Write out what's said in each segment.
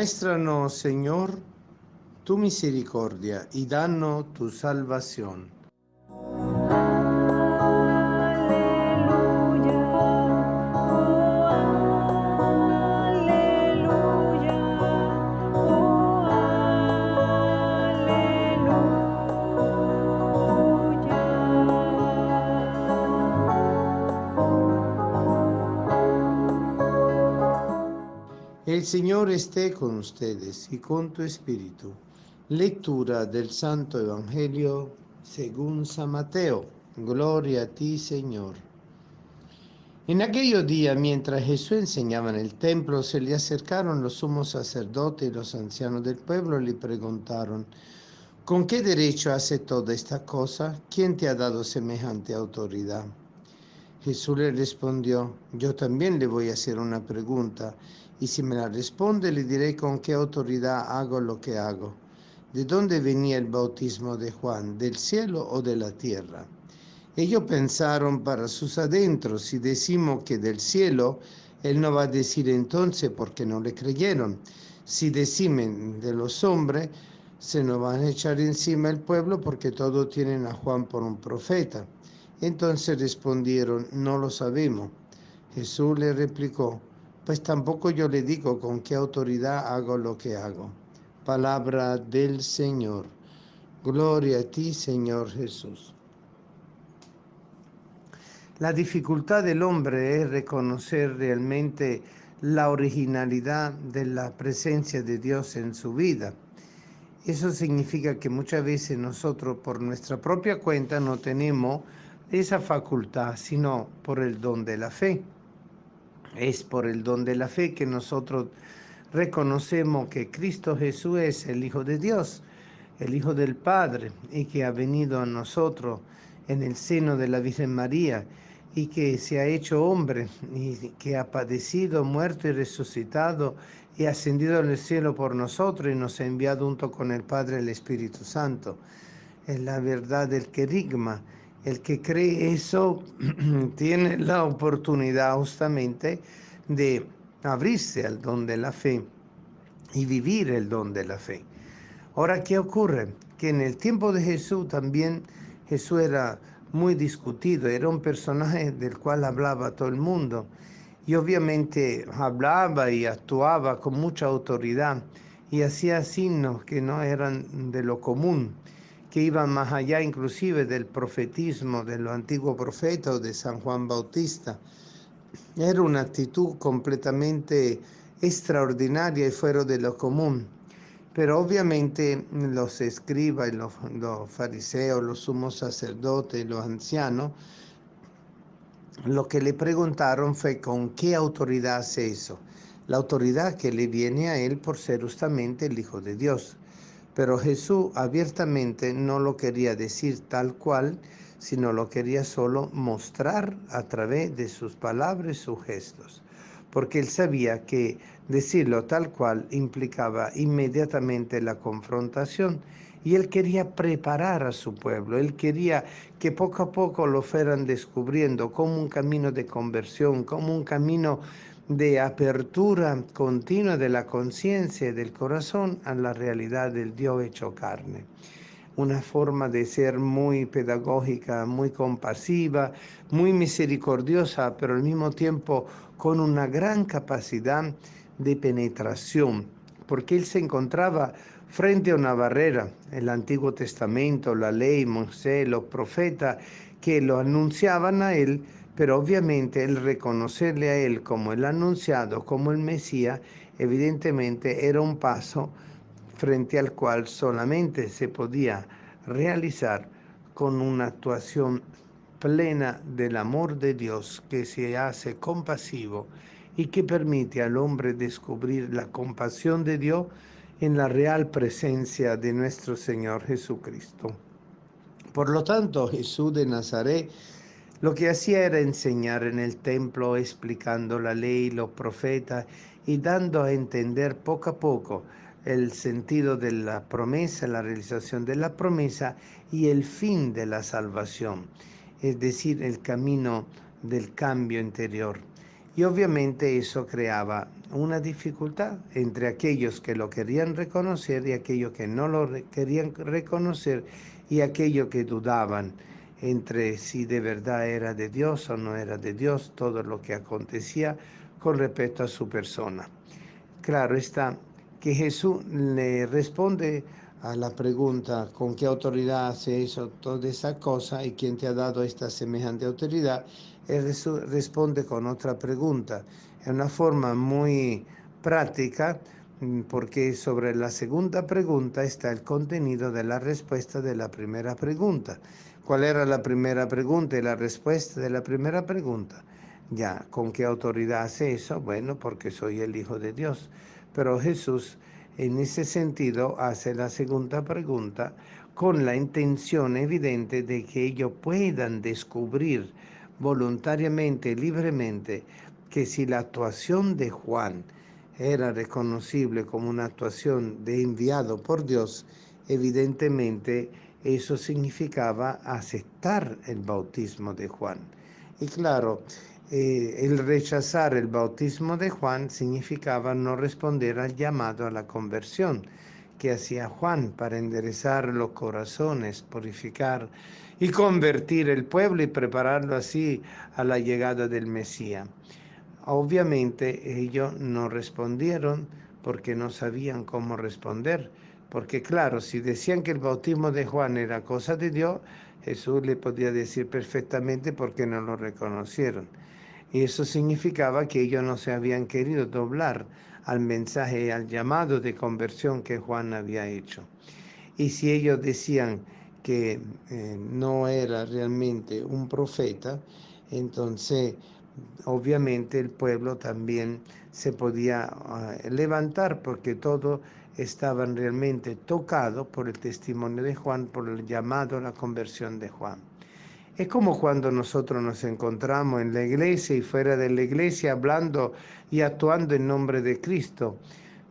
Muéstranos, Señor, tu misericordia y danos tu salvación. El Señor esté con ustedes y con tu espíritu. Lectura del Santo Evangelio según San Mateo. Gloria a ti, Señor. En aquellos días, mientras Jesús enseñaba en el templo, se le acercaron los sumos sacerdotes y los ancianos del pueblo y le preguntaron: ¿con qué derecho hace toda esta cosa? ¿Quién te ha dado semejante autoridad? Jesús le respondió: yo también le voy a hacer una pregunta, y si me la responde le diré con qué autoridad hago lo que hago. ¿De dónde venía el bautismo de Juan? ¿Del cielo o de la tierra? Ellos pensaron para sus adentros: si decimos que del cielo, él no va a decir entonces porque no le creyeron. Si decimos de los hombres, se nos van a echar encima el pueblo porque todos tienen a Juan por un profeta. Entonces respondieron: no lo sabemos. Jesús le replicó: pues tampoco yo le digo con qué autoridad hago lo que hago. Palabra del Señor. Gloria a ti, Señor Jesús. La dificultad del hombre es reconocer realmente la originalidad de la presencia de Dios en su vida. Eso significa que muchas veces nosotros por nuestra propia cuenta no tenemos esa facultad, sino por el don de la fe. Es por el don de la fe que nosotros reconocemos que Cristo Jesús es el Hijo de Dios, el Hijo del Padre, y que ha venido a nosotros en el seno de la Virgen María, y que se ha hecho hombre, y que ha padecido, muerto y resucitado, y ascendido al cielo por nosotros, y nos ha enviado junto con el Padre el Espíritu Santo. Es la verdad del querigma. El que cree eso tiene la oportunidad justamente de abrirse al don de la fe y vivir el don de la fe. Ahora, ¿qué ocurre? Que en el tiempo de Jesús también Jesús era muy discutido, era un personaje del cual hablaba todo el mundo y obviamente hablaba y actuaba con mucha autoridad y hacía signos que no eran de lo común, que iban más allá inclusive del profetismo de los antiguos profetas o de San Juan Bautista. Era una actitud completamente extraordinaria y fuera de lo común. Pero obviamente los escribas y los fariseos, los sumos sacerdotes y los ancianos, lo que le preguntaron fue con qué autoridad hace eso. La autoridad que le viene a él por ser justamente el Hijo de Dios. Pero Jesús abiertamente no lo quería decir tal cual, sino lo quería solo mostrar a través de sus palabras y sus gestos. Porque él sabía que decirlo tal cual implicaba inmediatamente la confrontación. Y él quería preparar a su pueblo, él quería que poco a poco lo fueran descubriendo como un camino de conversión, como un camino de apertura continua de la conciencia y del corazón a la realidad del Dios hecho carne. Una forma de ser muy pedagógica, muy compasiva, muy misericordiosa, pero al mismo tiempo con una gran capacidad de penetración, porque él se encontraba frente a una barrera, el Antiguo Testamento, la ley, Moisés, los profetas, que lo anunciaban a él, pero obviamente el reconocerle a él como el anunciado, como el Mesías, evidentemente era un paso frente al cual solamente se podía realizar con una actuación plena del amor de Dios que se hace compasivo y que permite al hombre descubrir la compasión de Dios en la real presencia de nuestro Señor Jesucristo. Por lo tanto, Jesús de Nazaret lo que hacía era enseñar en el templo, explicando la ley, los profetas y dando a entender poco a poco el sentido de la promesa, la realización de la promesa y el fin de la salvación, es decir, el camino del cambio interior. Y obviamente eso creaba una dificultad entre aquellos que lo querían reconocer y aquellos que no lo querían reconocer y aquellos que dudaban entre si de verdad era de Dios o no era de Dios todo lo que acontecía con respecto a su persona. Claro está que Jesús le responde a la pregunta con qué autoridad hace eso, toda esa cosa y quién te ha dado esta semejante autoridad. Él responde con otra pregunta. Es una forma muy práctica porque sobre la segunda pregunta está el contenido de la respuesta de la primera pregunta. ¿Cuál era la primera pregunta y la respuesta de la primera pregunta? Ya, ¿con qué autoridad hace eso? Bueno, porque soy el Hijo de Dios. Pero Jesús, en ese sentido, hace la segunda pregunta con la intención evidente de que ellos puedan descubrir voluntariamente, libremente, que si la actuación de Juan era reconocible como una actuación de enviado por Dios, evidentemente eso significaba aceptar el bautismo de Juan. Y claro, el rechazar el bautismo de Juan significaba no responder al llamado a la conversión que hacía Juan para enderezar los corazones, purificar y convertir el pueblo y prepararlo así a la llegada del Mesías. Obviamente ellos no respondieron porque no sabían cómo responder. Porque claro, si decían que el bautismo de Juan era cosa de Dios, Jesús le podía decir perfectamente porque no lo reconocieron. Y eso significaba que ellos no se habían querido doblar al mensaje y al llamado de conversión que Juan había hecho. Y si ellos decían que no era realmente un profeta, entonces obviamente el pueblo también se podía levantar porque todos estaban realmente tocados por el testimonio de Juan, por el llamado a la conversión de Juan. Es como cuando nosotros nos encontramos en la iglesia y fuera de la iglesia hablando y actuando en nombre de Cristo.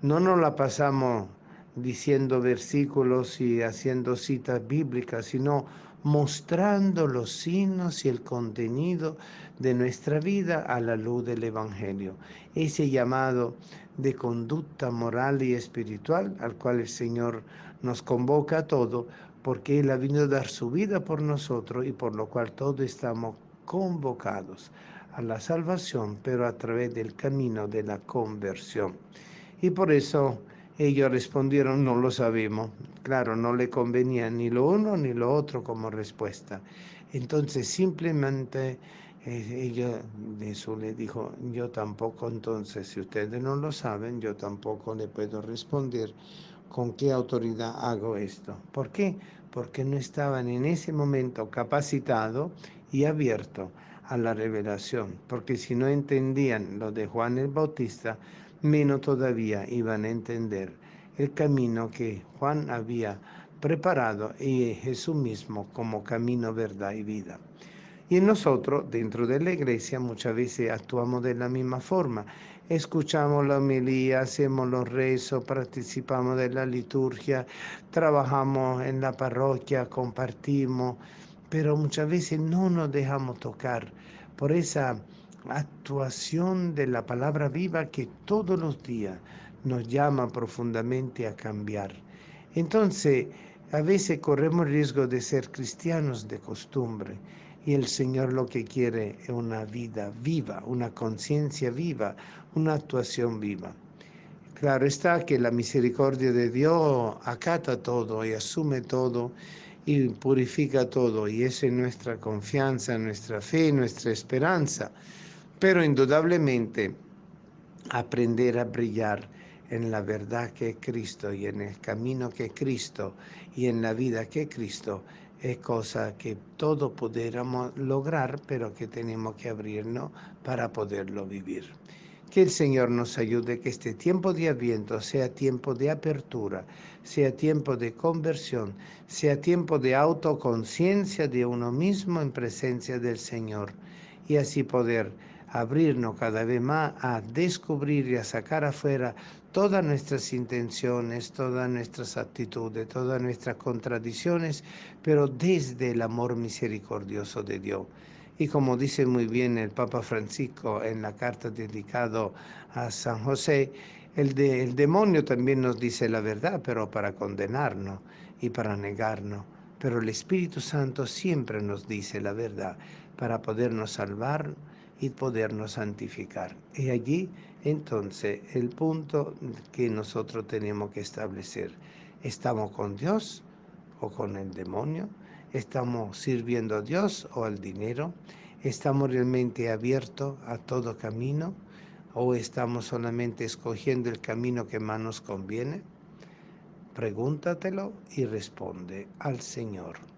No nos la pasamos diciendo versículos y haciendo citas bíblicas, sino mostrando los signos y el contenido de nuestra vida a la luz del Evangelio. Ese llamado de conducta moral y espiritual al cual el Señor nos convoca a todos, porque Él ha venido a dar su vida por nosotros y por lo cual todos estamos convocados a la salvación, pero a través del camino de la conversión. Y por eso ellos respondieron, no lo sabemos. Claro, no le convenía ni lo uno ni lo otro como respuesta. Entonces simplemente Jesús le dijo, yo tampoco, entonces si ustedes no lo saben, yo tampoco le puedo responder con qué autoridad hago esto. ¿Por qué? Porque no estaban en ese momento capacitados y abiertos a la revelación, porque si no entendían lo de Juan el Bautista, menos todavía iban a entender el camino que Juan había preparado y Jesús mismo como camino, verdad y vida. Y nosotros, dentro de la iglesia, muchas veces actuamos de la misma forma. Escuchamos la homilía, hacemos los rezos, participamos de la liturgia, trabajamos en la parroquia, compartimos, pero muchas veces no nos dejamos tocar por esa actuación de la palabra viva que todos los días nos llama profundamente a cambiar. Entonces, a veces corremos el riesgo de ser cristianos de costumbre y el Señor lo que quiere es una vida viva, una conciencia viva, una actuación viva. Claro está que la misericordia de Dios acata todo y asume todo y purifica todo, y esa es nuestra confianza, nuestra fe, nuestra esperanza. Pero indudablemente aprender a brillar en la verdad que es Cristo y en el camino que es Cristo y en la vida que es Cristo es cosa que todos pudiéramos lograr, pero que tenemos que abrirnos para poderlo vivir. Que el Señor nos ayude, que este tiempo de Adviento sea tiempo de apertura, sea tiempo de conversión, sea tiempo de autoconciencia de uno mismo en presencia del Señor, y así poder abrirnos cada vez más a descubrir y a sacar afuera todas nuestras intenciones, todas nuestras actitudes, todas nuestras contradicciones, pero desde el amor misericordioso de Dios. Y como dice muy bien el Papa Francisco en la carta dedicado a San José, el demonio también nos dice la verdad, pero para condenarnos y para negarnos. Pero el Espíritu Santo siempre nos dice la verdad para podernos salvar y podernos santificar. Y allí entonces el punto que nosotros tenemos que establecer. ¿Estamos con Dios o con el demonio? ¿Estamos sirviendo a Dios o al dinero? ¿Estamos realmente abiertos a todo camino? ¿O estamos solamente escogiendo el camino que más nos conviene? Pregúntatelo y responde al Señor.